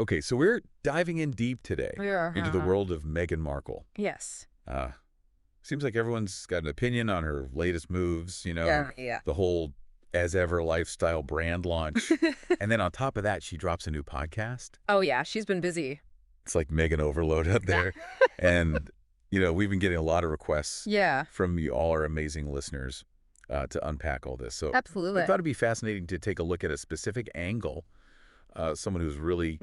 Okay, so we're diving in deep today We are. into the world of Meghan Markle. Yes. Seems like everyone's got an opinion on her latest moves, Yeah. the whole as ever lifestyle brand launch. And then on top of that, she drops a new podcast. Oh, yeah. She's been busy. It's like Meghan overload out there. And, we've been getting a lot of requests Yeah. from you all our amazing listeners to unpack all this. So Absolutely. I thought it'd be fascinating to take a look at a specific angle, someone who's really,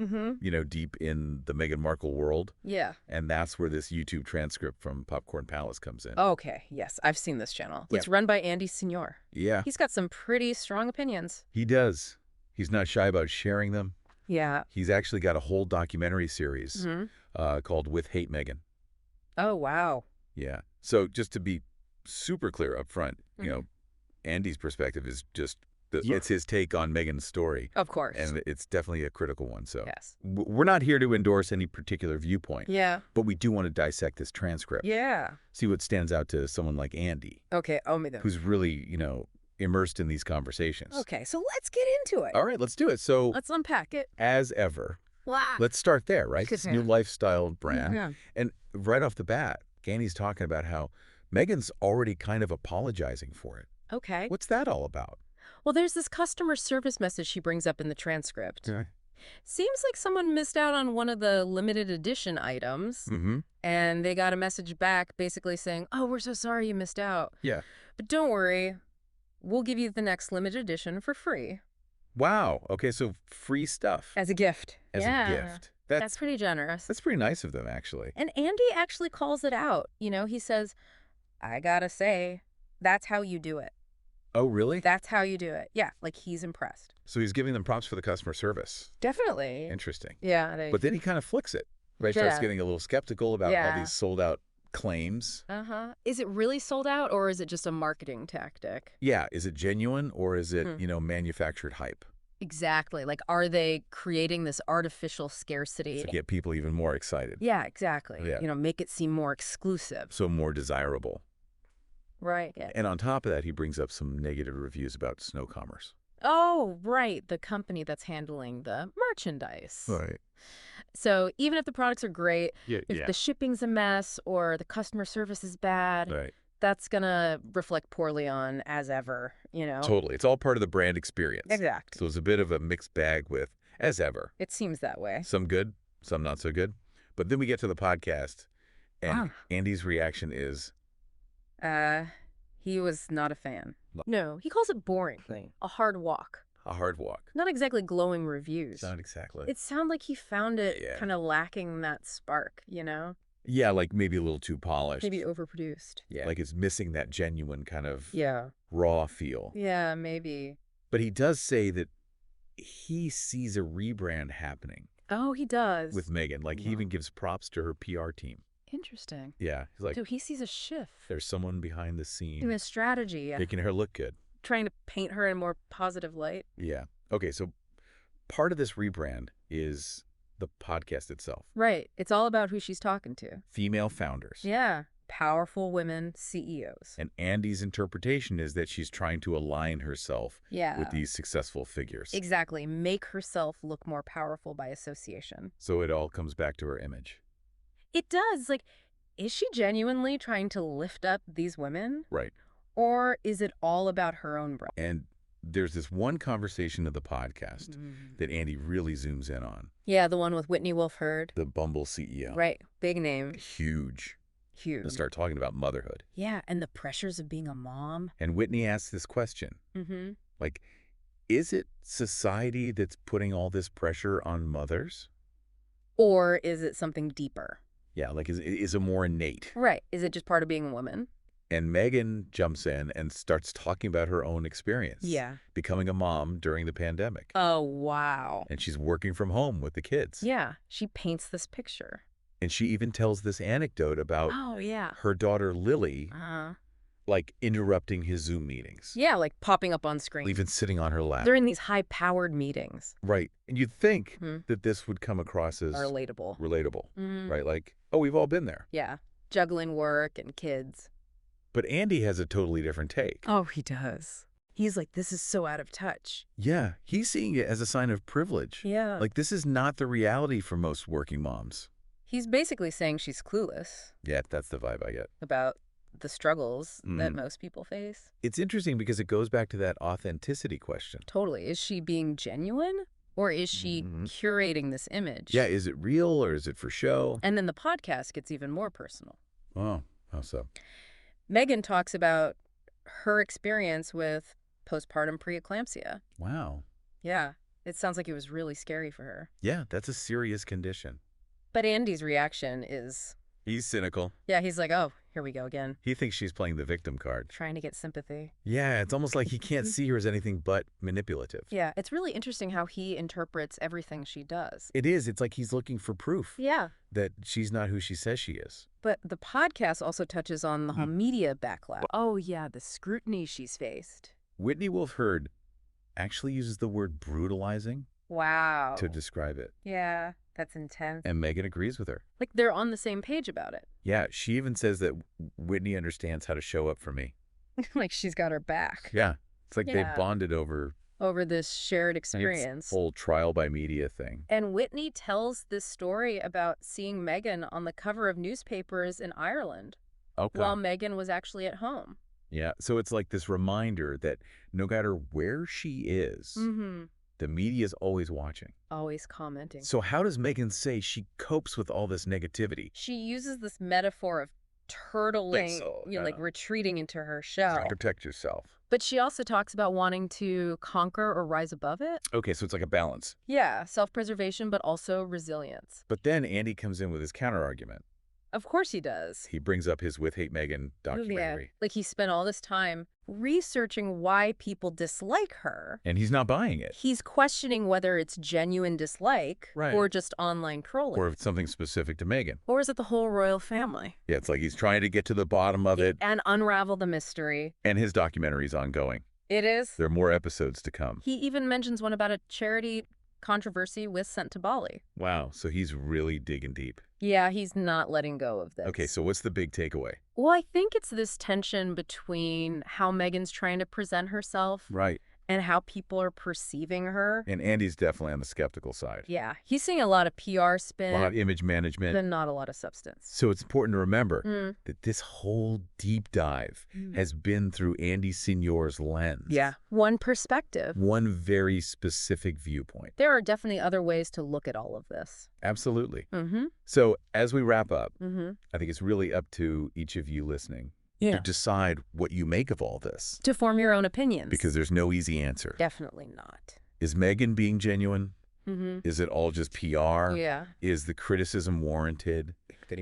deep in the Meghan Markle world. Yeah. And that's where this YouTube transcript from Popcorn Palace comes in. Okay. Yes. I've seen this channel. Yeah. It's run by Andy Signor. Yeah, He's got some pretty strong opinions. he does. He's not shy about sharing them. Yeah. He's actually got a whole documentary series called With Hate Meghan. Oh, wow. Yeah. So just to be super clear up front, Andy's perspective is just, it's his take on Meghan's story. Of course. And it's definitely a critical one. So Yes. we're not here to endorse any particular viewpoint. Yeah. But we do want to dissect this transcript. Yeah. See what stands out to someone like Andy, Okay. Oh, me then. who's really, immersed in these conversations. Okay. So let's get into it. All right, let's do it. So Let's unpack it. as ever, Wow. let's start there, right? Good This new lifestyle brand. Yeah. And right off the bat, Andy's talking about how Meghan's already kind of apologizing for it. Okay. What's that all about? Well, there's this customer service message she brings up in the transcript. Yeah. Seems like someone missed out on one of the limited edition items, Mm-hmm. and they got a message back basically saying, oh, we're so sorry you missed out. Yeah. But don't worry, we'll give you the next limited edition for free. Wow. Okay, so free stuff As a gift. as yeah. a gift. That's pretty generous. That's pretty nice of them, actually. And Andy actually calls it out. He says, I gotta say, that's how you do it. Oh, really? That's how you do it. Yeah, like he's impressed. So he's giving them props for the customer service. Definitely. Interesting. Yeah. But then he kind of flicks it, right? Starts Yeah. getting a little skeptical about all Yeah. these sold-out claims. Uh-huh. Is it really sold out, or is it just a marketing tactic? Yeah, is it genuine or is it, manufactured hype Exactly. Like, are they creating this artificial scarcity? to get people even more excited? Yeah, exactly. Yeah. Make it seem more exclusive. So more desirable. Right. Yeah. And on top of that, he brings up some negative reviews about Snow Commerce. Oh, right. The company that's handling the merchandise. Right. So even if the products are great, Yeah. if the shipping's a mess or the customer service is bad, Right. that's going to reflect poorly on as ever, Totally. It's all part of the brand experience. Exactly. So it's a bit of a mixed bag with, as ever, It seems that way. some good, some not so good. But then we get to the podcast, and Andy's reaction is, He was not a fan. No, he calls it boring. A hard walk. a hard walk. Not exactly glowing reviews. Not exactly. It sounded like he found it Yeah. kind of lacking that spark, Yeah, like maybe a little too polished. Maybe overproduced. Yeah. Like it's missing that genuine kind of Yeah. raw feel. Yeah, maybe. But he does say that he sees a rebrand happening Oh, he does. with Meghan. Like he even gives props to her PR team. Interesting. Yeah. He's like, So he sees a shift. there's someone behind the scene Doing a strategy. making her look good. Trying to paint her in a more positive light. Yeah. Okay, so part of this rebrand is the podcast itself. Right. It's all about who she's talking to. Female founders. Yeah. Powerful women CEOs. And Andy's interpretation is that she's trying to align herself Yeah. with these successful figures. Exactly. Make herself look more powerful by association. So it all comes back to her image. It does. Like, is she genuinely trying to lift up these women? Right. Or is it all about her own brand? And there's this one conversation of the podcast that Andy really zooms in on. Yeah, the one with Whitney Wolf Herd. The Bumble CEO. Right. Big name. Huge. Huge. And start talking about motherhood. Yeah, and the pressures of being a mom. And Whitney asks this question. Mm-hmm. Like, is it society that's putting all this pressure on mothers? Or is it something deeper? Yeah, like is it more innate? Right. Is it just part of being a woman? And Meghan jumps in and starts talking about her own experience. Yeah. Becoming a mom during the pandemic. Oh, wow. And she's working from home with the kids. Yeah. She paints this picture. And she even tells this anecdote about Oh, yeah. her daughter Lily, Uh-huh. like interrupting his Zoom meetings. Yeah, like popping up on screen. Even sitting on her lap. They're in these high-powered meetings. Right. And you'd think Hmm. that this would come across as Relatable. relatable, Mhm. right? Like, oh, we've all been there. Yeah. Juggling work and kids. But Andy has a totally different take. Oh, he does. He's like, this is so out of touch. Yeah, he's seeing it as a sign of privilege. Yeah. Like, this is not the reality for most working moms. He's basically saying she's clueless Yeah, that's the vibe I get. about the struggles that most people face. It's interesting because it goes back to that authenticity question. Totally. Is she being genuine or is she curating this image? Yeah, is it real or is it for show? And then the podcast gets even more personal. Oh, how so? Meghan talks about her experience with postpartum preeclampsia. Wow. Yeah, it sounds like it was really scary for her. Yeah, that's a serious condition. But Andy's reaction is... He's cynical. Yeah, he's like, oh, here we go again. He thinks she's playing the victim card. Trying to get sympathy. Yeah, it's almost like he can't see her as anything but manipulative. Yeah, it's really interesting how he interprets everything she does. It is. It's like he's looking for proof Yeah. that she's not who she says she is. But the podcast also touches on the whole media backlash. Oh, yeah, the scrutiny she's faced. Whitney Wolfe Herd actually uses the word brutalizing Wow. to describe it. Yeah, that's intense. And Meghan agrees with her. Like, they're on the same page about it. Yeah, she even says that Whitney understands how to show up for me. Like, she's got her back. Yeah, it's like they Yeah. bonded over This shared this experience. whole trial by media thing. And Whitney tells this story about seeing Meghan on the cover of newspapers in Ireland Okay. while Meghan was actually at home. Yeah, so it's like this reminder that no matter where she is, the media is always watching. Always commenting. So how does Meghan say she copes with all this negativity? She uses this metaphor of turtling, So, like retreating into her shell. Protect yourself. But she also talks about wanting to conquer or rise above it. Okay, so it's like a balance. Yeah, self-preservation, but also resilience. But then Andy comes in with his counter-argument. Of course he does. He brings up his With Hate Meghan documentary. Yeah, like he spent all this time researching why people dislike her. And he's not buying it. He's questioning whether it's genuine dislike Right. or just online trolling. Or if it's something specific to Meghan. Or is it the whole royal family? Yeah, it's like he's trying to get to the bottom of it. And unravel the mystery. And his documentary's ongoing. It is. There are more episodes to come. He even mentions one about a charity controversy with Sent to Bali. Wow, so he's really digging deep. Yeah, he's not letting go of this. Okay, so what's the big takeaway? Well, I think it's this tension between how Meghan's trying to present herself Right. and how people are perceiving her. And Andy's definitely on the skeptical side. Yeah, he's seeing a lot of PR spin. A lot of image management. But not a lot of substance. So it's important to remember that this whole deep dive has been through Andy Signor's lens. Yeah. One perspective. One very specific viewpoint. There are definitely other ways to look at all of this. Absolutely. Mm-hmm. So as we wrap up, Mm-hmm. I think it's really up to each of you listening Yeah. to decide what you make of all this. To form your own opinions. Because there's no easy answer. Definitely not. Is Meghan being genuine? Mm-hmm. Is it all just PR? Yeah. Is the criticism warranted?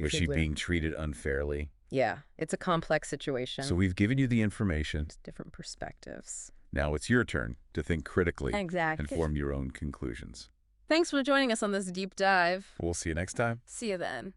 Was she being treated unfairly? Yeah. It's a complex situation. So we've given you the information. It's different perspectives. Now it's your turn to think critically Exactly. and form your own conclusions. Thanks for joining us on this deep dive. We'll see you next time. See you then.